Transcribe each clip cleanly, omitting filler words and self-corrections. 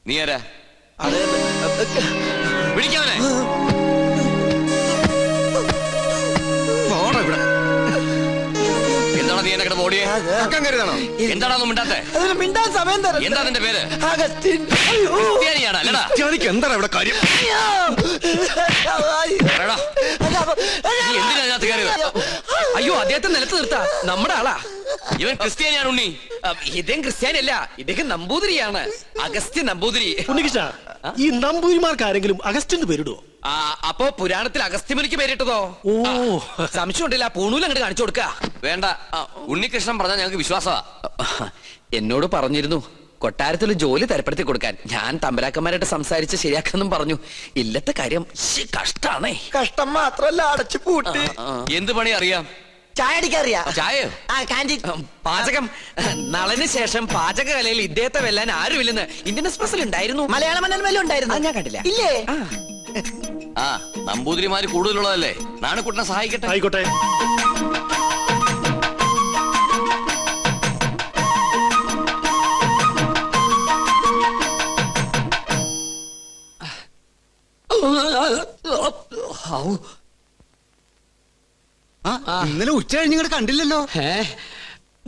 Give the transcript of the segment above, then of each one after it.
നീ ആരാ? വിളിക്കാവനെ. എന്താണ് നീ എന്നെ കിടന്ന് ഓടിയേ? എന്താണോ മിണ്ടാത്തെ? എന്താ നിന്റെ പേര്? ക്രിസ്ത്യാനിയാണ് അല്ലടാ? എന്താണ് ഇവിടെ കാര്യം? നീ എന്തിനാ അതിനകത്ത് കയറിയത്? അയ്യോ, അദ്ദേഹത്തെ നിലത്ത് നിർത്താ. നമ്മുടെ ആളാ. ഇവൻ ക്രിസ്ത്യാനിയാണ് ഉണ്ണി. ഇദ്ദേഹം ക്രിസ്ത്യാനിയല്ല, ഇദ്ദേഹം നമ്പൂതിരിയാണ്. അഗസ്ത്യ നമ്പൂതിരി. ഉണ്ണികൃഷ്ണ, ഈ നമ്പൂതിരിമാർക്ക് ആരെങ്കിലും അഗസ്റ്റിന് പേരിടുവോ? അപ്പോ പുരാണത്തിൽ അഗസ്ത്യമുനിക്ക് പേരിട്ടതോ? ഓ, സംശയം ഉണ്ടല്ല. പൂണൂൽ അങ്ങോട്ട് കാണിച്ചു കൊടുക്ക. വേണ്ട, ഉണ്ണികൃഷ്ണൻ പറഞ്ഞാൽ ഞങ്ങൾക്ക് വിശ്വാസമാ. എന്നോട് പറഞ്ഞിരുന്നു കൊട്ടാരത്തിൽ ജോലി തരപ്പെടുത്തി കൊടുക്കാൻ. ഞാൻ തമ്പരാക്കന്മാരായിട്ട് സംസാരിച്ച് ശരിയാക്കാന്നും പറഞ്ഞു. ഇല്ലത്തെ കാര്യം കഷ്ടാണേ. കഷ്ടം മാത്രല്ല, അടച്ചു പൂട്ടി. എന്ത് പണി അറിയാം? ചായ അടിക്കറിയാ? ചായയോ? പാചകം. നളന് ശേഷം പാചകകലയിൽ ഇദ്ദേഹത്തെ വെല്ലാൻ ആരുമില്ലെന്ന് ഇന്ത്യൻ എക്സ്പ്രസിൽ ഉണ്ടായിരുന്നു. മലയാള മനോരമയിലും ഉണ്ടായിരുന്നു. ഞാൻ കണ്ടില്ല. ഇല്ലേ? നമ്പൂതിരിമാര് കൂടുതലുള്ളതല്ലേ. നാണക്കുട്ടനെ സഹായിക്കട്ടെ. ആയിക്കോട്ടെ. ഇന്നലെ ഉച്ച കഴിഞ്ഞ് ഇങ്ങോട്ട് കണ്ടില്ലല്ലോ.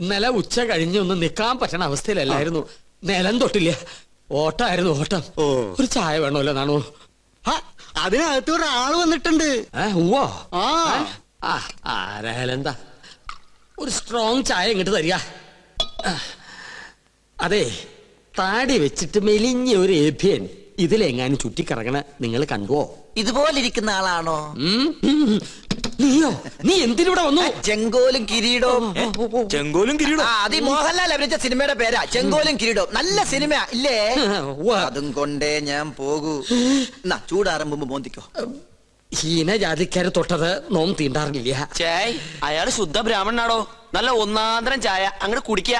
ഇന്നലെ ഉച്ച കഴിഞ്ഞ് ഒന്ന് നിക്കാൻ പറ്റണ അവസ്ഥയിലല്ലായിരുന്നു. നിലം തൊട്ടില്ല. ഓട്ടായിരുന്നു ഓട്ടം. ഒരു ചായ വേണമല്ലോ നാണു? അതിനകത്ത് ഒരാള് വന്നിട്ടുണ്ട്. ആരായാലും എന്താ, ഒരു സ്ട്രോങ് ചായ ഇങ്ങോട്ട് തരിക. അതെ, താടി വെച്ചിട്ട് മെലിഞ്ഞ ഒരു ഏഭ്യൻ ഇതിലെങ്ങാനും ചുറ്റിക്കറങ്ങണ നിങ്ങൾ കണ്ടുവോ? ഇതുപോലിരിക്കുന്ന ആളാണോ? നീയോ? നീ എന്തിനൂടെ വന്നു? ചെങ്കോലും കിരീടവും. ചെങ്കോലും കിരീടവും അത് മോഹൻലാൽ അഭിനയിച്ച സിനിമയുടെ പേരാ, ചെങ്കോലും കിരീടവും. നല്ല സിനിമ ഇല്ലേ? അതും കൊണ്ടേ ഞാൻ പോകൂ. ചൂടാറുമ്പോ മോന്തിക്കോ. ഹീനജാതിക്കാര് തൊട്ടത് നോം തീണ്ടാറില്ല. ചേയ്, അയാള് ശുദ്ധ ബ്രാഹ്മണനാടോ. നല്ല ഒന്നാന്തരം ചായ അങ്ങോട്ട് കുടിക്കുക.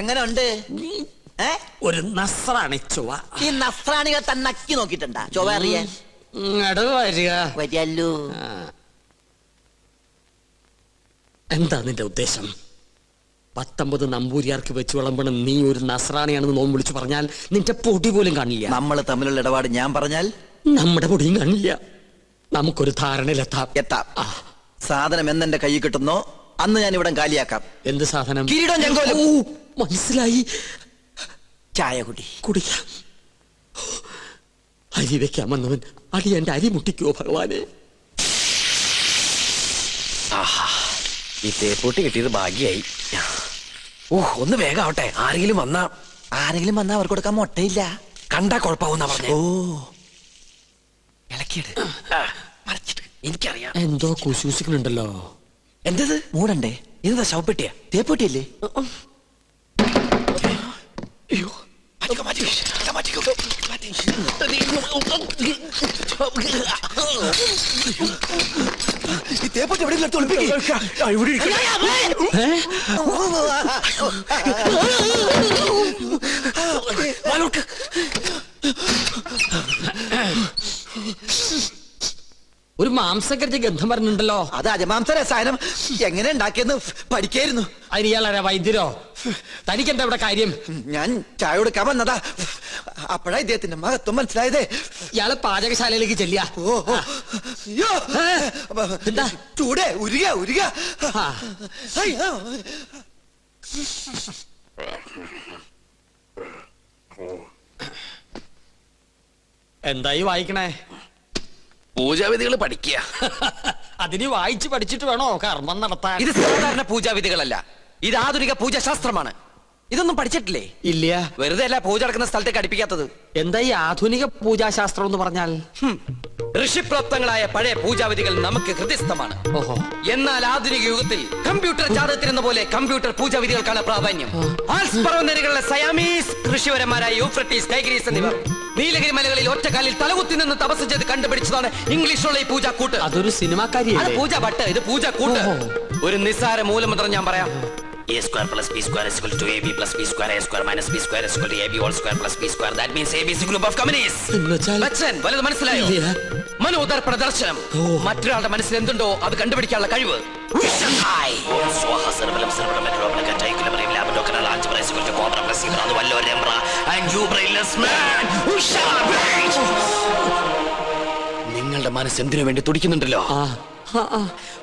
എങ്ങനെ ഉണ്ട്? ഒരു നസ്രാണി ചൊവ്വ. ഈ നസ്രാണികൾ തന്നെ നക്കി നോക്കിട്ടുണ്ടാ ചൊവ്വ അറിയാൻ? വരികല്ലോ. എന്താ നിന്റെ ഉദ്ദേശം? 19 നമ്പൂരിയാർക്ക് വെച്ച് വിളമ്പണം നീ ഒരു നസ്രാണിയാണെന്ന് നോം വിളിച്ചു പറഞ്ഞാൽ നിന്റെ പൊടി പോലും കാണില്ല. നമ്മൾ തമ്മിലുള്ള ഇടപാട് ഞാൻ പറഞ്ഞാൽ നമ്മുടെ പൊടിയും കാണില്ല. നമുക്കൊരു ധാരണയിലെത്താം. സാധനം എന്നെന്റെ കൈ കിട്ടുന്നോ അന്ന് ഞാൻ ഇവിടെ കാലിയാക്കാം. എന്ത് സാധനം? കിരീടം ചെങ്കോലും. മനസ്സിലായി. ചായ കുടിക്കാം. അരി വെക്കാമെന്നവൻ അടി എന്റെ അരി മുട്ടിക്കോ ഭഗവാനെ. ഈ തേപ്പൂട്ടി കിട്ടിയത് ഭാഗ്യായി. ഒന്ന് വേഗം ആവട്ടെ. ആരെങ്കിലും വന്നാ അവർക്ക് കൊടുക്കാൻ മുട്ടയില്ല. കണ്ടാ കുഴപ്പമാവുന്ന പറഞ്ഞ. ഇളക്കിയത് എനിക്കറിയാം. എന്തോ കുശൂസിക്കുന്നുണ്ടല്ലോ. എന്തത്? മൂടണ്ടേ? ഇതെന്താ ശവപ്പെട്ടിയാ? തേപ്പൂട്ടിയല്ലേ? ഈ തേപ്പൂട്ടി എവിടെയെങ്കിലും ഒരു മാംസക്കരച്ച് ഗന്ധം പറഞ്ഞിട്ടുണ്ടല്ലോ. അത് അജമാംസ രസായനം എങ്ങനെ ഉണ്ടാക്കിയെന്ന് പഠിക്കായിരുന്നു. അതിന് ഇയാളാരാ? വൈദ്യരോ? തനിക്കെന്താ ഇവിടെ കാര്യം? ഞാൻ ചായ കൊടുക്കാൻ വന്നതാ. അപ്പോഴാ ഇദ്ദേഹത്തിന്റെ മഹത്വം മനസ്സിലായതേ. ഇയാള് പാചകശാലയിലേക്ക് ചെല്ലിയ. എന്താ ചൂടേ? ഉരുക. എന്തായി വായിക്കണേ? പൂജാവിധികൾ പഠിക്കുക. അതിന് വായിച്ച് പഠിച്ചിട്ട് വേണോ കർമ്മം നടത്താൻ? ഇത് സാധാരണ പൂജാവിധികളല്ല, ഇത് ആധുനിക പൂജാശാസ്ത്രമാണ്. ഇതൊന്നും പഠിച്ചിട്ടില്ലേ? ഇല്ല. വെറുതെ അല്ല പൂജ നടക്കുന്ന സ്ഥലത്തേക്ക് അടുപ്പിക്കാത്തത്. എന്താ ഈ ആധുനിക പൂജാശാസ്ത്രം എന്ന് പറഞ്ഞാൽ? ഋഷിപ്രോക്തങ്ങളായ പഴയ പൂജാവിധികൾ നമുക്ക് ഹൃദയസ്ഥമാണ്. എന്നാൽ ആധുനിക യുഗത്തിൽ കമ്പ്യൂട്ടർ ജാതകത്തിനെന്ന പോലെ കമ്പ്യൂട്ടർ പൂജാവിധികൾക്കാണ് പ്രാധാന്യം. ആൽസ് പർവ്വതനിരകളിലെ സയാമീസ് ഋഷിവരന്മാരായ യൂഫ്രട്ടീസ്, ടൈഗ്രീസ് എന്നിവർ നീലഗിരി മലകളിൽ ഒറ്റക്കാലിൽ തലകുത്തി നിന്ന് തപസ് ചെയ്ത് കണ്ടുപിടിച്ചതാണ് ഇംഗ്ലീഷുള്ള ഈ പൂജാക്കൂട്ട്. അതൊരു സിനിമാക്കാരിയാണ്. പൂജ ഭട്ട്, ഇത് പൂജാക്കൂട്ട്. ഒരു നിസ്സാര മൂലമന്ത്രം ഞാൻ പറയാം. A square plus b square is equal to ab plus b square, a square minus b square is equal to ab whole square plus b square. That means ab is a group of communities. Bachchan, വലുത് മനസ്സിലായോ? മനോദർപ്പണ ദർശനം. മറ്റൊരാളുടെ മനസ്സിൽ എന്തുണ്ടോ അത് കണ്ടുപിടിക്കാനുള്ള കഴിവ്. നിങ്ങളുടെ മനസ്സ് എന്തിനു വേണ്ടി തുടിക്കുന്നുണ്ടല്ലോ?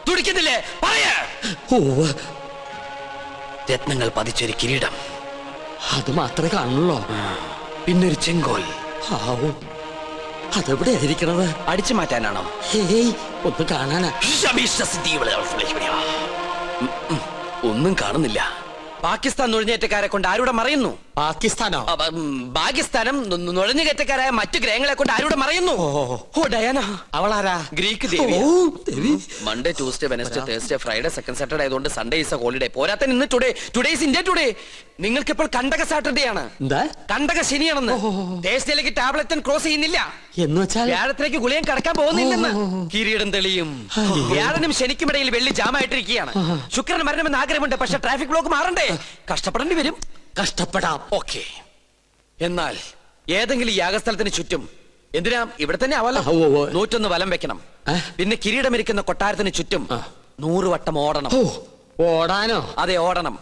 തുടിക്കുന്നില്ലേ? പറയാ. രത്നങ്ങൾ പതിച്ചൊരു കിരീടം, അത് മാത്രമേ കാണുള്ളൂ. പിന്നൊരു ചെങ്കോൽ. അതെവിടെ ആയിരിക്കണത്? അടിച്ചു മാറ്റാനാണോ? ഒന്ന് കാണാനാ. ഒന്നും കാണുന്നില്ല. പാകിസ്ഥാൻ നുഴഞ്ഞേറ്റക്കാരെ കൊണ്ട് ആരുടെ മറയുന്നു? പാകിസ്ഥാനോ? പാകിസ്ഥാനം നുഴഞ്ഞുകയറ്റക്കാരായ മറ്റു ഗ്രഹങ്ങളെ കൊണ്ട് ആരുടെ മറയുന്നു? ഓ ഡയാന. അവളാരാ? ഗ്രീക്ക് ദേവി. Monday, Tuesday, Wednesday, Thursday, Friday, second Saturday ആയതുകൊണ്ട് സൺഡേ ഈസ് എ ഹോളിഡേ. പോരാത്ത ഇന്ന് ടുഡേ ഈസ് ഇന്ത്യ ടുഡേ. നിങ്ങൾക്ക് ഇപ്പോൾ കണ്ടക സാറ്റർഡേ ആണ്. കണ്ടക ശനിയാണെന്ന്. തേഴ്സ്ഡേയിലേക്ക് ടാബ്ലറ്റ് ക്രോസ് ചെയ്യുന്നില്ല എന്ന് വെച്ചാൽ വ്യാഴത്തിലേക്ക് ഗുളിയം കടക്കാൻ പോകുന്നില്ലെന്ന്. കിരീടം തെളിയും. വ്യാഴനും ശനിക്കുമിടയിൽ വെള്ളി ജാമായിട്ടിരിക്കുകയാണ്. ശുക്രന് മരണമെന്ന് ആഗ്രഹമുണ്ട്, പക്ഷെ ട്രാഫിക് ബ്ലോക്ക് മാറണ്ടേ? കഷ്ടപ്പെടേണ്ടി വരും. കഷ്ടപ്പെടാം. ഓക്കെ. എന്നാൽ ഏതെങ്കിലും യാഗസ്ഥലത്തിന് ചുറ്റും, എന്തിനാ ഇവിടെ തന്നെ ആവല്ലോ, 101 വലം വെക്കണം. പിന്നെ കിരീടമിരിക്കുന്ന കൊട്ടാരത്തിന് ചുറ്റും 100 വട്ടം ഓടണം. ഓടാനോ? അതെ, ഓടണം.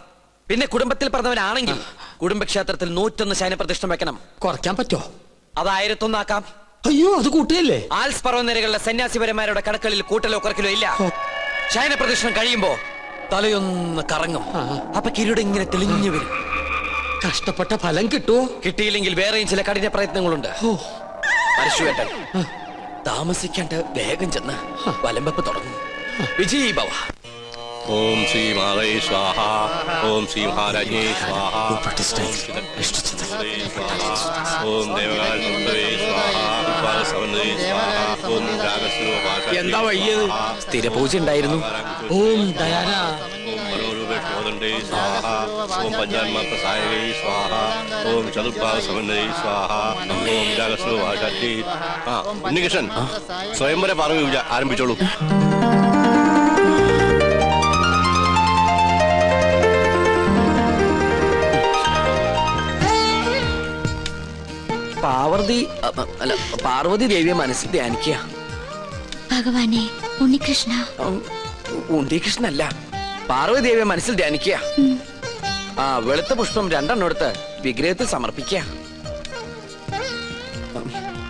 പിന്നെ കുടുംബത്തിൽ പറഞ്ഞവനാണെങ്കിൽ കുടുംബക്ഷേത്രത്തിൽ 101 ശയനപ്രതിഷ്ഠ വെക്കണം. കുറയ്ക്കാൻ പറ്റോ? അത് 1001 ആക്കാം. അയ്യോ, അത് കൂട്ടിയല്ലേ? ആൽസ് പർവ്വതനിരകളിലെ സന്യാസിപരന്മാരുടെ കടക്കളിൽ കൂട്ടലോ കുറക്കലോ ഇല്ല. ശയനപ്രതിഷ്ഠ കഴിയുമ്പോ തലയൊന്ന് കറങ്ങും. അപ്പൊ കിരീടം ഇങ്ങനെ തെളിഞ്ഞു വരും. കഷ്ടപ്പെട്ട ഫലം കിട്ടുമോ? കിട്ടിയില്ലെങ്കിൽ വേറെയും ചില കഠിന പ്രയത്നങ്ങളുണ്ട്. പരശുവേട്ടൻ താമസിക്കാണ്ട് വേഗം ചെന്ന് വലംവെപ്പ് തുടങ്ങും. വിജയ് ഭവ. ഓം ശ്രീ മാതേ സ്വാഹ. ഓം ശ്രീ മഹാരാജ്ഞേ സ്വാഹ. ഓം ദേവകാലേ സ്വാഹ. എന്താ വയ്യത്? സ്ഥിരപൂജ ഉണ്ടായിരുന്നു. ഓം ദയാന. ഓം പഞ്ചാന്മാത്ര സായകൈ സ്വാഹ. ഓം ചതുർഭാഗ സമന്വയ സ്വാഹ. ഓം രാഗസ്വ ഭാഷാറ്റി. ഉണ്ണികൃഷ്ണൻ, സ്വയംവര പാർവ്വ പൂജ ആരംഭിച്ചോളൂ. പാർവതി ദേവിയെ മനസ്സിൽ ധ്യാനിക്കുക. ഭഗവാനെ, ഉണ്ണികൃഷ്ണ. ഉണ്ണികൃഷ്ണല്ല, പാർവതി ദേവിയെ മനസ്സിൽ ധ്യാനിക്കുക. വെളുത്ത പുഷ്പം 2 എടുത്ത് വിഗ്രഹത്തിൽ സമർപ്പിക്കുക.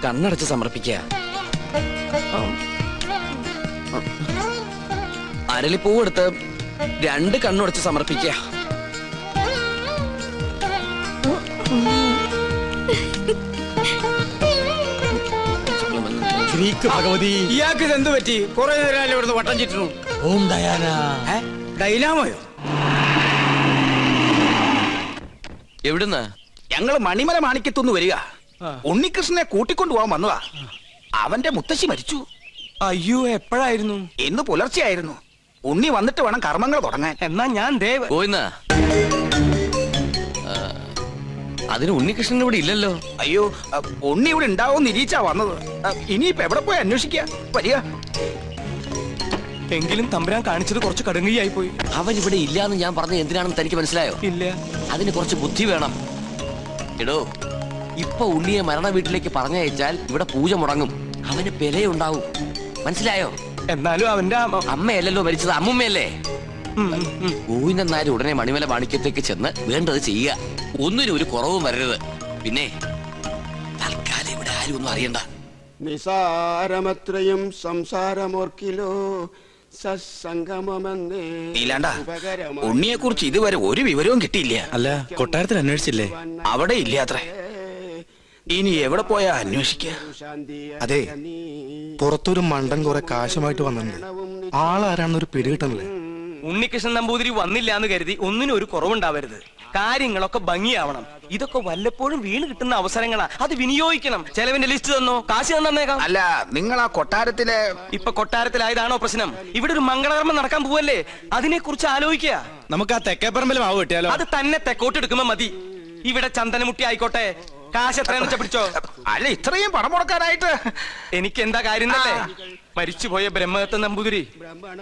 കണ്ണടച്ച് സമർപ്പിക്കുക. അരളിപ്പൂവെടുത്ത് 2 കണ്ണുടച്ച് സമർപ്പിക്കുക. ഗ്രീക്ക് ഭഗവതി. ഇയാൾക്ക് ഇത് എന്ത് പറ്റി? കുറെ നേരം ഇവിടുന്ന് വട്ടം ചുറ്റുന്നു. ഓം ദയാന. ഡൈനാമോയോ? എവിടുന്ന്? ഞങ്ങള് മണിമല മാണിക്കത്തുനിന്ന് വരിക. ഉണ്ണികൃഷ്ണനെ കൂട്ടിക്കൊണ്ടുപോകാൻ വന്നതാ. അവന്റെ മുത്തശ്ശി മരിച്ചു. അയ്യോ, എപ്പോഴായിരുന്നു? ഇന്ന് പുലർച്ചെയായിരുന്നു. ഉണ്ണി വന്നിട്ട് വേണം കർമ്മങ്ങൾ തുടങ്ങാൻ. എന്നാ ഞാൻ ദേവ് പോയിന്ന. അതിന് ഉണ്ണികൃഷ്ണൻ ഇവിടെ ഇല്ലല്ലോ. അയ്യോ, ഉണ്ണി ഇവിടെ ഉണ്ടാവും നിരീച്ചാ വന്നത്. ഇനിയിപ്പോ എവിടെ പോയി അന്വേഷിക്കുക? വരിക. എങ്കിലും തമ്പുരാൻ കാണിച്ചത് കുറച്ച് കടുങ്കയായി പോയി. അവൻ ഇവിടെ ഇല്ലാന്ന് ഞാൻ പറഞ്ഞത് എന്തിനാണെന്ന് തനിക്ക് മനസ്സിലായോ? ഇല്ല. അതിന് കുറച്ച് ബുദ്ധി വേണം. എടോ, ഇപ്പൊ ഉണ്ണിയെ മരണ വീട്ടിലേക്ക് പറഞ്ഞയച്ചാൽ ഇവിടെ പൂജ മുടങ്ങും. അവന് പെലയുണ്ടാവും. മനസ്സിലായോ? എന്നാലും അവന്റെ അമ്മയല്ലല്ലോ മരിച്ചത്, അമ്മുമ്മയല്ലേ? ഗോവിന്ദൻ നായർ ഉടനെ മണിമല മാണിക്യത്തേക്ക് ചെന്ന് വേണ്ടത് ചെയ്യുക. ഒന്നിനും ഒരു കുറവും വരരുത്. പിന്നെ തൽക്കാലം ഇവിടെ ആരും ഒന്നും അറിയണ്ട. നിസാരമത്രയും സംസാരമോർക്കിലോ നീലാണ്ട, ഉണ്ണിയെ കുറിച്ച് ഇതുവരെ ഒരു വിവരവും കിട്ടിയില്ല. അല്ല, കൊട്ടാരത്തിൽ അന്വേഷിച്ചില്ലേ? അവിടെ ഇല്ലാത്രേ. ഇനി എവിടെ പോയാ അന്വേഷിക്കുക? അതെ, പുറത്തൊരു മണ്ടൻ കുറെ കാശുമായിട്ട് വന്നിട്ടുണ്ട്. ആളാരാണെന്നൊരു പിടികിട്ടണല്ലേ? ഉണ്ണികൃഷ്ണൻ നമ്പൂതിരി വന്നില്ല എന്ന് കരുതി ഒന്നിനും ഒരു കുറവുണ്ടാവരുത്. കാര്യങ്ങളൊക്കെ ഭംഗിയാവണം. ഇതൊക്കെ വല്ലപ്പോഴും വീണ് കിട്ടുന്ന അവസരങ്ങളാ, അത് വിനിയോഗിക്കണം. ചെലവിന്റെ ലിസ്റ്റ് തന്നോ, കാശ് തന്നേക്കാം. അല്ല, നിങ്ങൾ ആ കൊട്ടാരത്തിലെ ഇപ്പൊ കൊട്ടാരത്തിലായതാണോ പ്രശ്നം? ഇവിടെ ഒരു മംഗളകർമ്മം നടക്കാൻ പോവല്ലേ, അതിനെ കുറിച്ച് ആലോചിക്കുക. നമുക്ക് ആ തെക്കേപ്പറമ്പിൽ മാവ് കിട്ടിയാലോ? അത് തന്നെ തെക്കോട്ടെടുക്കുമ്പോ മതി. ഇവിടെ ചന്ദനമുട്ടി ആയിക്കോട്ടെ. കാശ് എത്രയാന്ന് വെച്ചാ പിടിച്ചോ. അല്ല, ഇത്രയും പണം മുടക്കാനായിട്ട് എനിക്ക് എന്താ കാര്യം തന്നെ? മരിച്ചുപോയ ബ്രഹ്മദത്ത നമ്പൂതിരി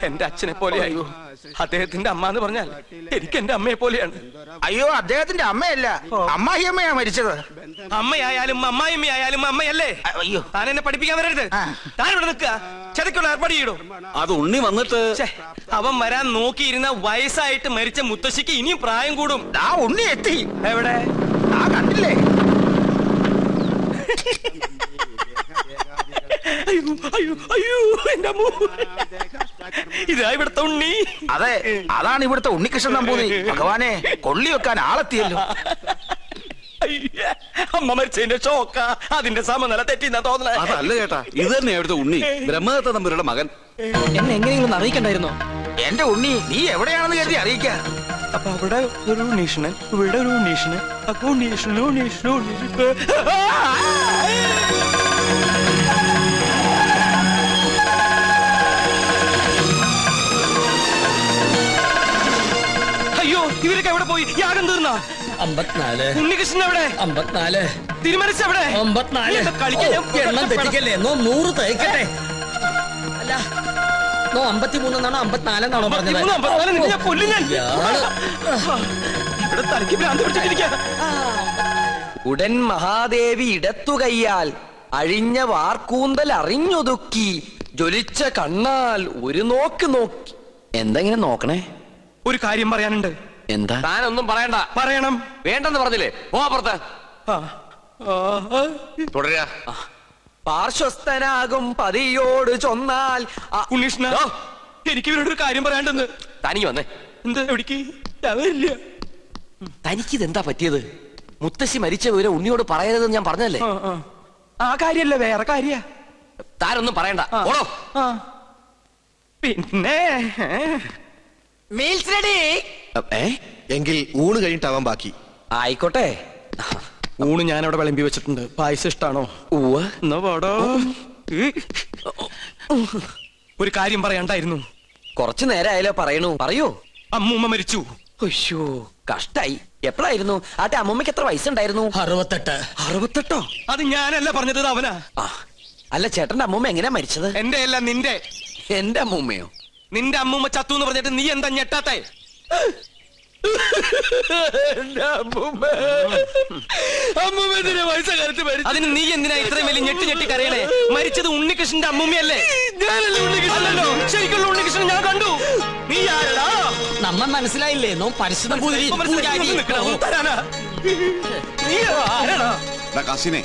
എന്റെ അച്ഛനെ പോലെയായി. അദ്ദേഹത്തിന്റെ അമ്മ എന്ന് പറഞ്ഞാൽ എനിക്ക് എന്റെ അമ്മയെ പോലെയാണ്. അയ്യോ, അദ്ദേഹത്തിന്റെ അമ്മയല്ല, അമ്മായിയമ്മയാ മരിച്ചത്. അമ്മയായാലും അമ്മായിയമ്മയായാലും അമ്മയല്ലേ? അയ്യോ, താൻ എന്നെ പഠിപ്പിക്കാൻ വരരുത്. താൻ ഇവിടെ നിൽക്കുക. ചതക്കുള്ള ഏർപ്പാട് ചെയ്യടോ. അത് ഉണ്ണി വന്നിട്ട് അവൻ വരാൻ നോക്കിയിരുന്ന വയസ്സായിട്ട് മരിച്ച മുത്തശ്ശിക്ക് ഇനിയും പ്രായം കൂടും. ഉണ്ണി എത്തി. എവിടെ? കണ്ടില്ലേ? ഇതാ ഇവിടുത്തെ ഉണ്ണി. അതെ, അതാണ് ഇവിടുത്തെ ഉണ്ണികൃഷ്ണൻ നമ്പൂതിരി. ഭഗവാനെ, കൊള്ളി വെക്കാൻ ആളെത്തിയല്ലോ. അമ്മ മരിച്ചതിന്റെ ഷോക്ക, അതിന്റെ സമനില തെറ്റിന്നാ തോന്നണേ. അതല്ല ചേട്ടാ, ഇത് തന്നെ അവിടുത്തെ ഉണ്ണി, ബ്രഹ്മദത്ത നമ്പൂരിയുടെ മകൻ. എന്നെ എങ്ങനെയെങ്കിലും അറിയിക്കണ്ടായിരുന്നോ? എന്റെ ഉണ്ണി, നീ എവിടെയാണെന്ന് കരുതി അറിയിക്കാൻ. അപ്പൊ അവിടെ ഒരു ഉണ്ണീഷണൻ, ഇവിടെ ഒരു ഉണ്ണീഷണൻ, അപ്പൊ ഉണ്ണീഷണൻ. അയ്യോ, ഇവരൊക്കെ എവിടെ പോയി? യാഗം തീർന്ന 54 ഉണ്ണികൃഷ്ണൻ എവിടെ? 54 തിരുമനസ് എവിടെ? 54 എണ്ണം തെറ്റിക്കല്ലേ? 100 തയ്ക്കട്ടെ. അല്ല 53 എന്നാണോ 54 എന്നാണോ പറഞ്ഞത്? ഇവിടെ തലയ്ക്ക് ഭ്രാന്ത് പിടിച്ചിട്ടിരിക്കുക. ഉടൻ മഹാദേവി ഇടത്തു കയ്യാൽ അഴിഞ്ഞ വാർക്കൂന്തൽ അറിഞ്ഞൊതുക്കി ജ്വലിച്ച കണ്ണാൽ ഒരു നോക്ക് നോക്കി. എന്തെങ്കിലും നോക്കണേ? ഒരു കാര്യം പറയാനുണ്ട്. എന്താ? താനൊന്നും പറയണ്ട. പറയണം. വേണ്ടെന്ന് പറഞ്ഞില്ലേ? പോ അപ്പുറത്ത്. തുടരാ. പാർശ്വസ്ഥനാകും പതിയോട് ചൊന്നാൽ. ഉണ്ണീഷ്ണ, എനിക്ക് ഇവരോട് ഒരു കാര്യം പറയാണ്ടെന്ന്. തനിക്ക് വന്നേ. എന്താ? എവിടേക്ക്? വരില്ല. തനിക്കിതെന്താ പറ്റിയത്? മുത്തശ്ശി മരിച്ച വിവരം ഉണ്ണിയോട് പറയരുതെന്ന് ഞാൻ പറഞ്ഞല്ലേ? ആ കാര്യല്ല, വേറെ കാര്യ. താനൊന്നും പറയണ്ട. ഓടോ. പിന്നെ മീൽസ് റെഡി. എങ്കിൽ ഊണ് കഴിഞ്ഞിട്ടാവാൻ ബാക്കി. ആയിക്കോട്ടെ. ഊണ് ഞാൻ അവിടെ വിളമ്പി വെച്ചിട്ടുണ്ട്. പായസം ഇഷ്ടാണോ? എന്നാ പാടോ. ഒരു കാര്യം പറയാണ്ടായിരുന്നു. കുറച്ചു നേരമായാലോ പറയണു. പറയൂ. അമ്മൂമ്മ മരിച്ചു. അയ്യോ, കഷ്ടായി. എപ്പോഴായിരുന്നു? ആട്ടെ, അമ്മൂമ്മക്ക് എത്ര വയസ്സുണ്ടായിരുന്നു? 68. 68? അത് ഞാനല്ല പറഞ്ഞത്, അവനാ. അല്ല, ചേട്ടന്റെ അമ്മൂമ്മ എങ്ങനെയാ മരിച്ചത്? എന്റെ അല്ല, നിന്റെ. എന്റെ അമ്മൂമ്മയോ? നിന്റെ അമ്മൂമ്മ ചത്തു എന്ന് പറഞ്ഞിട്ട് നീ എന്താ ഞെട്ടാത്തെ? അതിന് നീ എന്തിനാ ഇത്രയും വലിയ ഞെട്ടി കരയണേ? മരിച്ചത് ഉണ്ണികൃഷ്ണന്റെ അമ്മൂമ്മയല്ലേ? അല്ലല്ലോ, ശരിക്കുള്ള ഉണ്ണികൃഷ്ണൻ ഞാൻ കണ്ടു. നീ ആരടാ? നമ്മ മനസ്സിലായില്ലേ? നോ പരിശുദ്ധ തരാനാ. നീ ആരാടാ? കാസിനെ,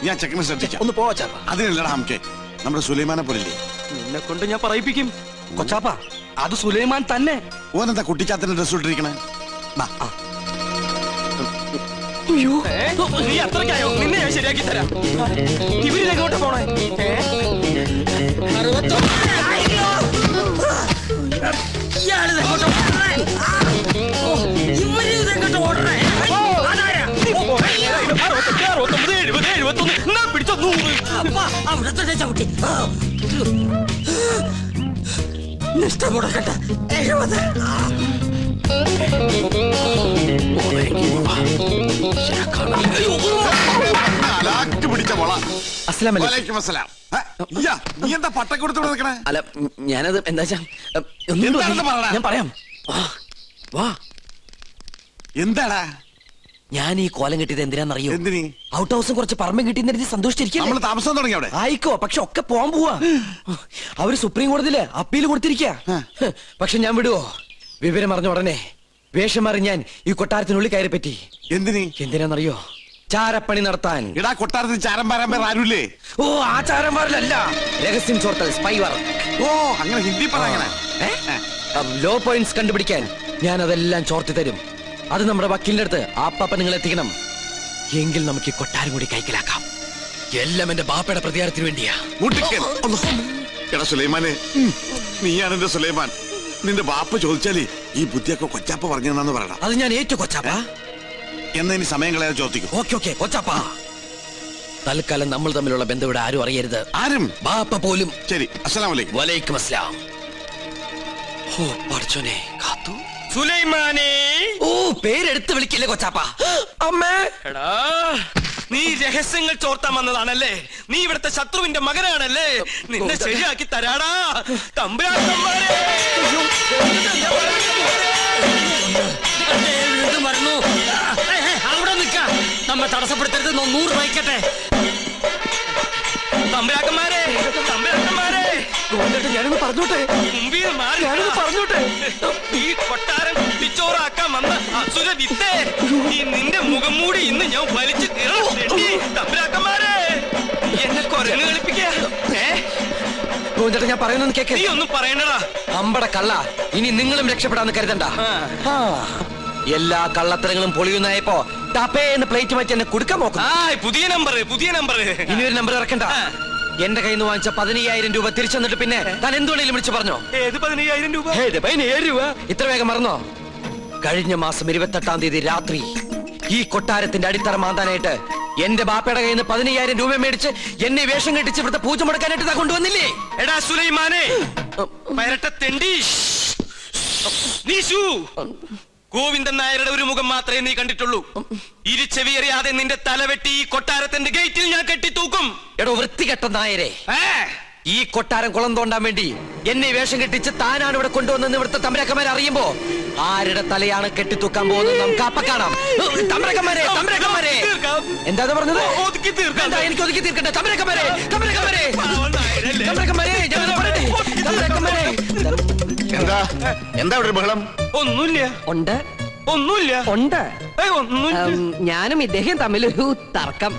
ഞാൻ ചെക്കനെ ശ്രദ്ധിക്കാം. ഒന്ന് പോവാ. അതിനല്ലടാ നമുക്ക് നമ്മുടെ സുലൈമാനെ പോലില്ലേ? നിന്നെ കൊണ്ട് ഞാൻ പറയിപ്പിക്കും. കൊച്ചാപ്പ, അത് സുലൈമാൻ തന്നെ. ഓനെന്താ കുട്ടിച്ചാത്തിന്റെ ഡ്രസ് ഇട്ടിരിക്കണേ? നീ അത്രയ്ക്കായോ? നിന്നെ ഞാൻ ശരിയാക്കി തരാം. ഇവരിതെങ്ങോട്ട് പോണേ? നിഷ്ഠമുടക്കട്ടെ. 70. നീ എന്താ പട്ടം കൊടുത്തോണ്ട് നിൽക്കണേ? അല്ല, ഞാനത് എന്താ ഞാൻ പറയാം. വാ. എന്താടാ? ഞാൻ ഈ കോലം കിട്ടിയത് എന്തിനാന്നറിയോ? എന്തിനീ? ഔട്ട് ഹൗസും കുറച്ച് പറമ്പും കിട്ടിയെന്ന് സന്തോഷിച്ചിരിക്കും. നമ്മള് താമസം തുടങ്ങി അവിടെ. ആയിക്കോ, പക്ഷെ ഒക്കെ പോവാൻ പോവാ. അവര് സുപ്രീം കോടതിയില് അപ്പീൽ കൊടുത്തിരിക്ക. പക്ഷെ ഞാൻ വിടുവോ? വിവരം അറിഞ്ഞ ഉടനെ വേഷം മാറി ഞാൻ ഈ കൊട്ടാരത്തിനുള്ളിൽ കയറി പറ്റി. എന്തിനാന്നറിയോ? ചാരപ്പണി നടത്താൻ. ഇടാ, കൊട്ടാരത്തിൽ ചാരം പാരാൻ പേർ ആരുമില്ലേ? ഓ, ആ ചാരന്മാരിലല്ല, രഹസ്യം ചോർത്തൽ, സ്പൈ വർക്ക്. ഓ, അങ്ങനെ ഹിന്ദി പറയണേ. ലോ പോയിന്റ്സ് കണ്ടുപിടിക്കാൻ ഞാൻ അതെല്ലാം ചോർത്തി തരും. അത് നമ്മുടെ വക്കീലിന്റെ അടുത്ത് ആപ്പാപ്പ നിങ്ങൾ എത്തിക്കണം. എങ്കിൽ നമുക്ക് ഈ കൊട്ടാരം കൂടി കൈക്കലാക്കാം. എല്ലാം എന്റെ ബാപ്പയുടെ പ്രതികാരത്തിന് വേണ്ടിയാ. എടാ സുലൈമാനെ, നീയാണ് എന്റെ സുലൈമാൻ. നിന്റെ ബാപ്പ ചോദിച്ചാലേ ഈ ബുദ്ധിയൊക്കെ കൊച്ചാപ്പ പറഞ്ഞു തന്നാന്ന് പറയണം. അത് ഞാൻ ഏറ്റു കൊച്ചാപ്പ. എന്നാ ഇനി സമയം കളയാതെ ചോദിക്കും. ഓക്കെ കൊച്ചാപ്പ. തൽക്കാലം നമ്മൾ തമ്മിലുള്ള ബന്ധം ഇവിടെ ആരും അറിയരുത്. ആരും? ബാപ്പ പോലും. ശരി. അസ്സലാമു അലൈക്കും. വലൈക്കും അസ്സലാം. ഓ പഠിച്ചോനെ, കാത്തു. സുലൈമാനെ. ഓ, പേരെടുത്ത് വിളിക്കില്ലേ കൊച്ചാപ്പ? അമ്മേ. എടാ, നീ രഹസ്യങ്ങൾ ചോർത്താൻ വന്നതാണല്ലേ? നീ ഇവിടുത്തെ ശത്രുവിന്റെ മകനാണല്ലേ? നിന്നെ ശരിയാക്കി തരാടാ തമ്പുരാക്കന്മാരെ. അവിടെ നിൽക്ക. നമ്മെ തടസ്സപ്പെടുത്തരുത്. 100 വയ്ക്കട്ടെ. തമ്പുരാക്കന്മാരെ. ഞാനൊന്ന് പറഞ്ഞോട്ടെ, ഞാനൊന്ന് പറഞ്ഞോട്ടെ. ഈ കൊട്ടാരം കുട്ടിച്ചോറാക്കാൻ വന്ന അസുര വിത്തേ, ഈ നിന്റെ മുഖം മൂടി ഇന്ന് ഞാൻ വലിച്ചു തമ്പുരാക്കന്മാരെ എന്നെ കൊരങ്ങ് കളിപ്പിക്കാ. ഗോവിന്ദേട്ടാ, ഞാൻ പറയുന്നത് കേക്ക്. നീ ഒന്നും പറയണ്ടടാ. അമ്പട കള്ള, ഇനി നിങ്ങളും രക്ഷപ്പെടാന്ന് കരുതണ്ട. എല്ലാ കള്ളത്തരങ്ങളും പൊളിയുന്നായപ്പോ ടപ്പേന്ന് പ്ലേറ്റ് മാറ്റി എന്നെ കൊടുക്കാൻ നോക്കും. പുതിയ നമ്പർ ഇനി ഒരു നമ്പർ ഇറക്കണ്ട. എന്റെ കയ്യിൽ നിന്ന് വാങ്ങിച്ച 15,000 രൂപ തിരിച്ചു തന്നിട്ട് പിന്നെ താൻ എന്തുകൊണ്ടെങ്കിലും വിളിച്ചു പറഞ്ഞോ? ഏത് 15,000 രൂപ? 15,000 രൂപ ഇത്ര വേഗം മറന്നോ? കഴിഞ്ഞ മാസം 28-ാം തീയതി രാത്രി ഈ കൊട്ടാരത്തിന്റെ അടിത്തറ മാന്താനായിട്ട് എന്റെ ബാപ്പയുടെ കയ്യിൽ നിന്ന് 15,000 രൂപ മേടിച്ച് എന്നെ വേഷം കെട്ടിച്ച് ഇവിടുത്തെ പൂജ മുടക്കാനായിട്ട് കൊണ്ടുവന്നില്ലേ? എടാ സുലൈമാനെ, പരട്ടത്തെണ്ടി, നീശു, ഗോവിന്ദൻ നായരുടെ ഒരു മുഖം മാത്രമേ നീ കണ്ടിട്ടുള്ളൂ. ഇരുചെവിയറിയാതെ നിന്റെ തലവെട്ടി ഈ കൊട്ടാരത്തിന്റെ ഗേറ്റിൽ ഞാൻ കെട്ടിത്തൂക്കും. എടോ വൃത്തികെട്ട നായരെ, ഈ കൊട്ടാരം കുളം തോണ്ടാൻ വേണ്ടി എന്നെ വേഷം കെട്ടിച്ച് താനാണ് ഇവിടെ കൊണ്ടുവന്നെന്ന് ഇവിടുത്തെ തമ്പരക്കന്മാരെ അറിയുമ്പോ ആരുടെ തലയാണ് കെട്ടിത്തൂക്കാൻ പോകുന്നത് നമുക്ക് അപ്പ കാണാം. തമ്പരക്കന്മാരെ, എന്താ പറഞ്ഞത്? എനിക്ക് ഒതുക്കി തീർക്കട്ടെ. തമ്പരക്കന്മാരെ, എന്താ എന്താ ഇവിടെ ബഹളം? ഒന്നുമില്ല. ഉണ്ട് ഒന്നുമില്ല. ഉണ്ട്. ഒന്നുമില്ല. ഞാനും ഇദ്ദേഹം തമ്മിലൊരു തർക്കം.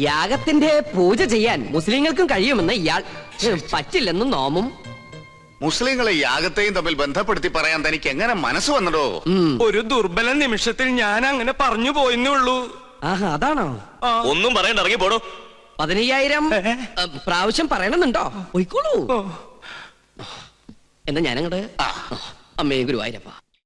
യാഗത്തിന്റെ പൂജ ചെയ്യാൻ മുസ്ലിങ്ങൾക്കും കഴിയുമെന്ന് ഇയാൾ, പറ്റില്ലെന്നും നോമും. മുസ്ലിങ്ങളെ യാഗത്തെയും തമ്മിൽ ബന്ധപ്പെടുത്തി പറയാൻ തനിക്ക് എങ്ങനെ മനസ്സ് വന്നടോ? ഒരു ദുർബല നിമിഷത്തിൽ ഞാൻ അങ്ങനെ പറഞ്ഞു പോയെന്നേ ഉള്ളൂ. ആഹാ, അതാണോ? ഒന്നും പറയണ്ട, ഇറങ്ങി പോടോ. 15,000 പ്രാവശ്യം പറയണമെന്നുണ്ടോ? പോയിക്കോളൂ. എന്നാ ഞാനങ്ങട്. അമ്മേ ഗുരുവായൂരപ്പ.